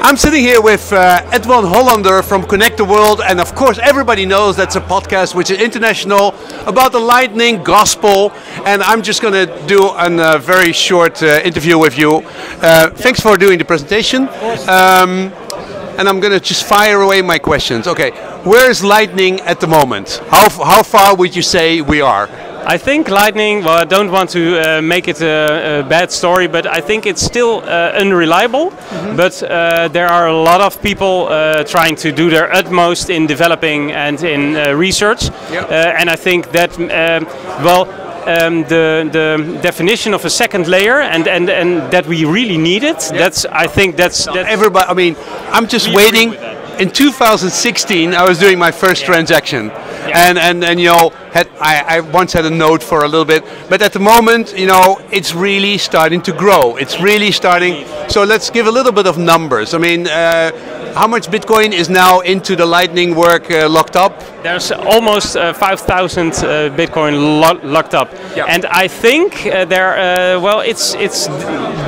I'm sitting here with Edwin Hollander from Connect the World, and of course everybody knows that's a podcast which is international about the Lightning Gospel, and I'm just going to do a very short interview with you. Thanks for doing the presentation, and I'm going to just fire away my questions. Okay, where is Lightning at the moment? How far would you say we are? I think Lightning, well, I don't want to make it a bad story, but I think it's still unreliable. Mm-hmm. But there are a lot of people trying to do their utmost in developing and in research. Yep. And I think that, the definition of a second layer and that we really need it, yep. I think that's everybody, I mean, I'm just waiting. In 2016, I was doing my first transaction, and you know, I once had a note for a little bit, but at the moment, you know, it's really starting to grow. It's really starting. So let's give a little bit of numbers. I mean, how much Bitcoin is now into the Lightning work locked up? There's almost 5,000 Bitcoin locked up, and I think it's.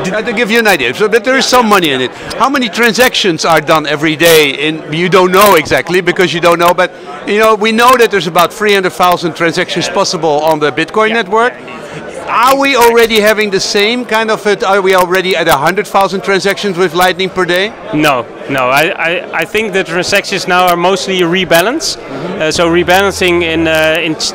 To give you an idea, so but there is some money in it. How many transactions are done every day? You don't know exactly because you don't know, but you know, we know that there's about 300,000 transactions possible on the Bitcoin network. Are we already having the same kind of it? Are we already at 100,000 transactions with Lightning per day? No. I think the transactions now are mostly rebalance. Mm-hmm. So rebalancing in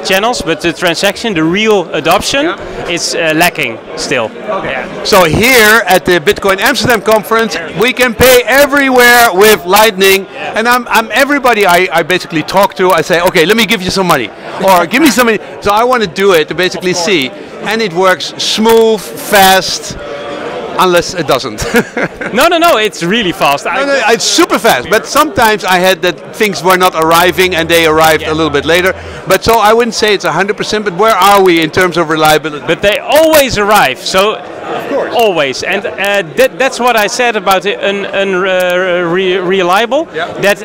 channels, but the transaction, the real adoption, is lacking still. Okay. Yeah. So here at the Bitcoin Amsterdam conference, we can pay everywhere with Lightning, and I'm everybody I basically talk to. I say, okay, let me give you some money, or give me some money. So I want to do it to basically see. And it works smooth, fast, unless it doesn't. No, it's really fast. No, it's super fast, but sometimes I had that things were not arriving and they arrived a little bit later. But so I wouldn't say it's 100%, but where are we in terms of reliability? But they always arrive, so of course. Always. And that's what I said about the unreliable, that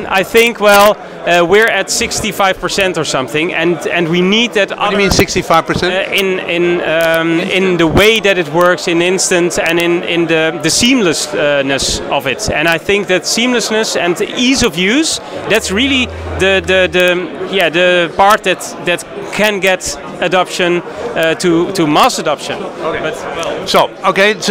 I think, we're at 65% or something, and we need that. What do you mean 65%? In the way that it works in instant and in the seamlessness of it, and I think that seamlessness and the ease of use, that's really the part that can get adoption to mass adoption. Okay. But, so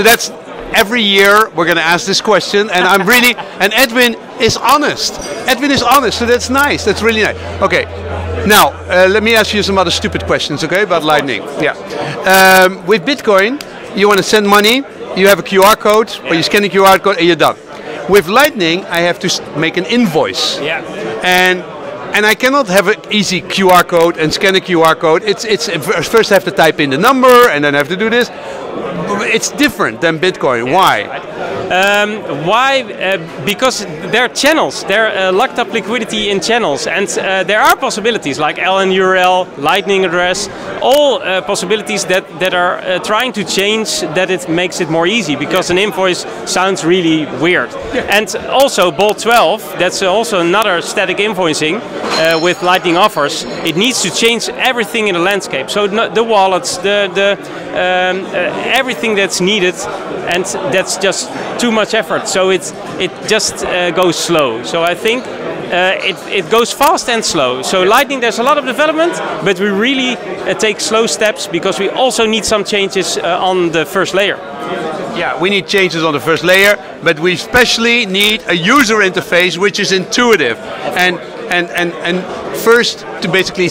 that's. Every year we're going to ask this question, and I'm really, and Edwin is honest. Edwin is honest, so that's nice. That's really nice. Okay, now let me ask you some other stupid questions, okay, about Lightning. Yeah. With Bitcoin, you want to send money, you have a QR code, or you scan a QR code, and you're done. With Lightning, I have to make an invoice. Yeah. And I cannot have an easy QR code and scan a QR code. It's first I have to type in the number, and then I have to do this. It's different than Bitcoin. Why? Why? Because there are channels. There are locked up liquidity in channels, and there are possibilities like LN URL, Lightning address, all possibilities that are trying to change that it makes it more easy. Because an invoice sounds really weird. Yeah. And also Bolt 12. That's also another static invoicing with Lightning offers. It needs to change everything in the landscape. So the wallets, everything that's needed, and that's just too much effort. So it just goes slow. So I think it goes fast and slow. So Lightning, there's a lot of development, but we really take slow steps because we also need some changes on the first layer. Yeah, we need changes on the first layer, but we especially need a user interface which is intuitive. And first to basically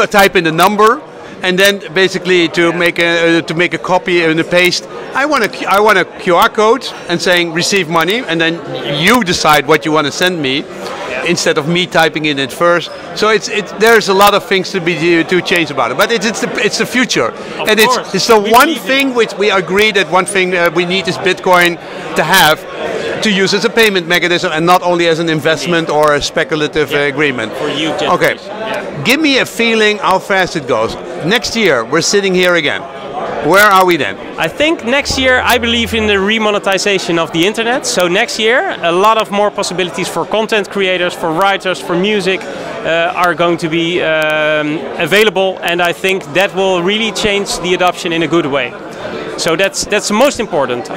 type in the number, and then basically to make a copy and a paste. I want a QR code and saying receive money, and then you decide what you want to send me, instead of me typing in it first. So there's a lot of things to change about it, but it's the future, and it's the one thing which we agree that one thing we need is Bitcoin to have. To use as a payment mechanism and not only as an investment or a speculative agreement. For you, okay, give me a feeling how fast it goes. Next year, we're sitting here again. Where are we then? I think next year, I believe in the remonetization of the internet. So next year, a lot of more possibilities for content creators, for writers, for music are going to be available. And I think that will really change the adoption in a good way. So that's the most important.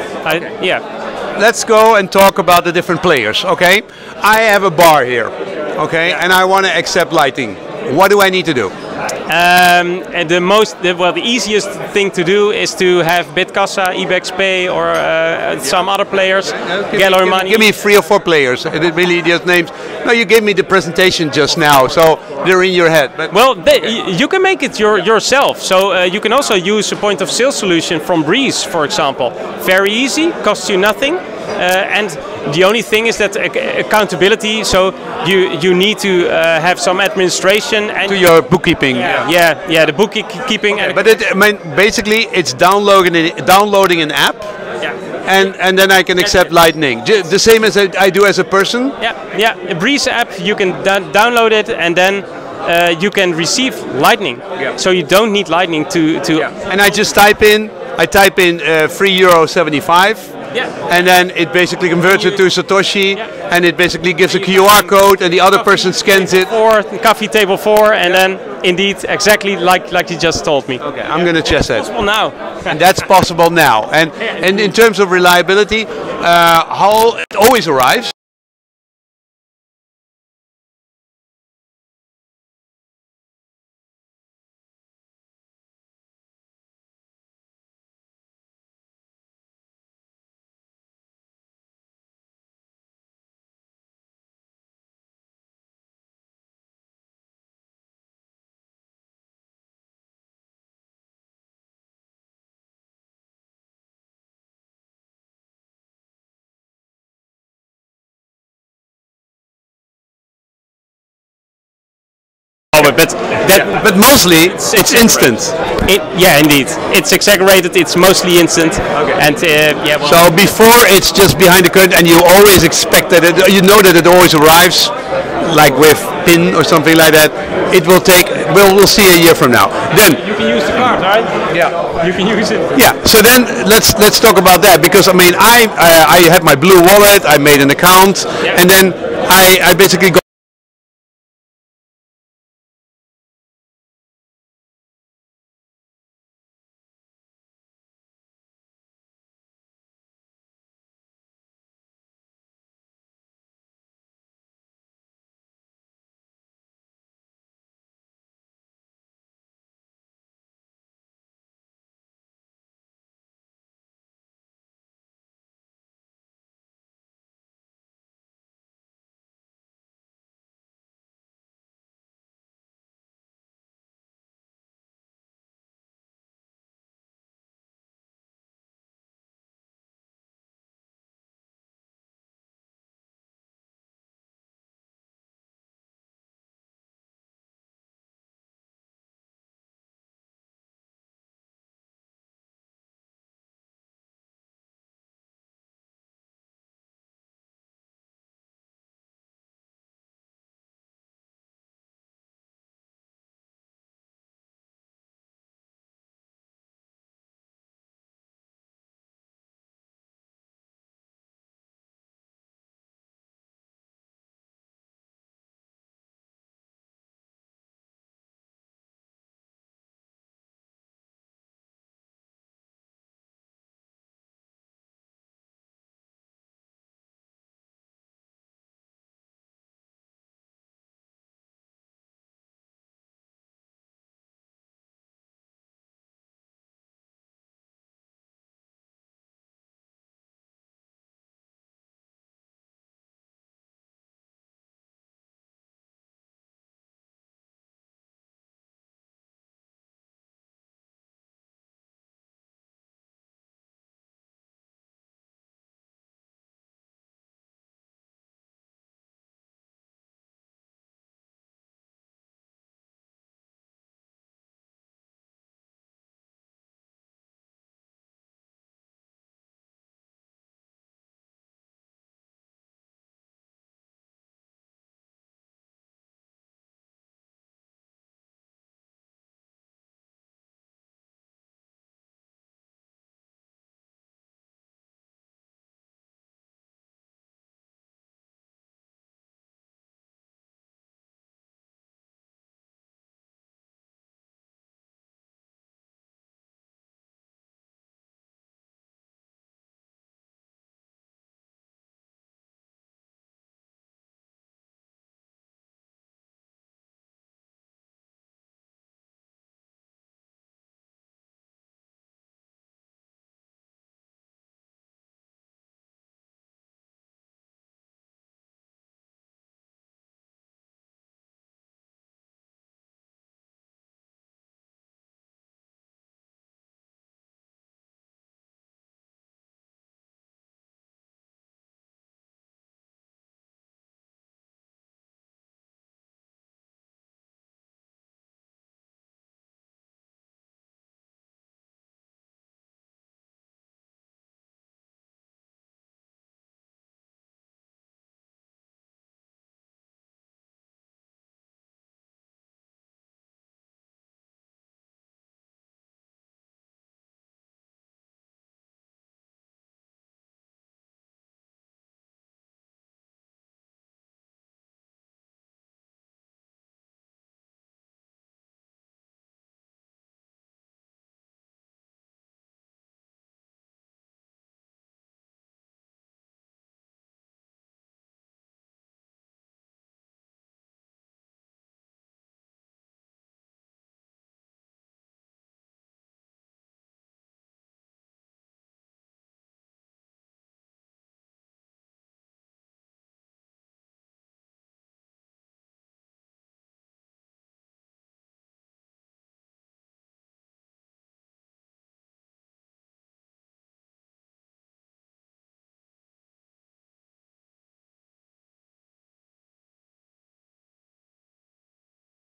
Yeah. let's go and talk about the different players. Okay, I have a bar here. Okay, and I want to accept Lightning. What do I need to do? And the easiest thing to do is to have Bitkassa, eBaxPay, or some other players. Gallery Money. Give me 3 or 4 players. It really just names. No, you gave me the presentation just now, so they're in your head. But well, you can make it yourself. So you can also use a point of sale solution from Breeze, for example. Very easy, costs you nothing, and the only thing is that accountability. So you need to have some administration and to your bookkeeping. Yeah, the bookkeeping. Okay, but basically, it's downloading an app. And then I can accept Lightning. The same as I do as a person? Yeah. A Breeze app, you can download it and then you can receive Lightning. Yeah. So you don't need Lightning to... And I just type in €3.75. Yeah. And then it basically converts it to Satoshi, and it basically gives a QR code, and the other person scans it. Coffee table 4, and then indeed exactly like you just told me. Okay, I'm going to check that. It's possible now. And that's possible now. And in terms of reliability, how it always arrives. But mostly it's instant. Yeah, indeed. It's exaggerated. It's mostly instant. Okay. And so before it's just behind the curtain, and you always expect that you know that it always arrives, like with PIN or something like that. It will take. We'll see a year from now. Then you can use the card, right? Yeah. You can use it. Yeah. So then let's talk about that, because I mean I have my Blue Wallet. I made an account, and then I basically go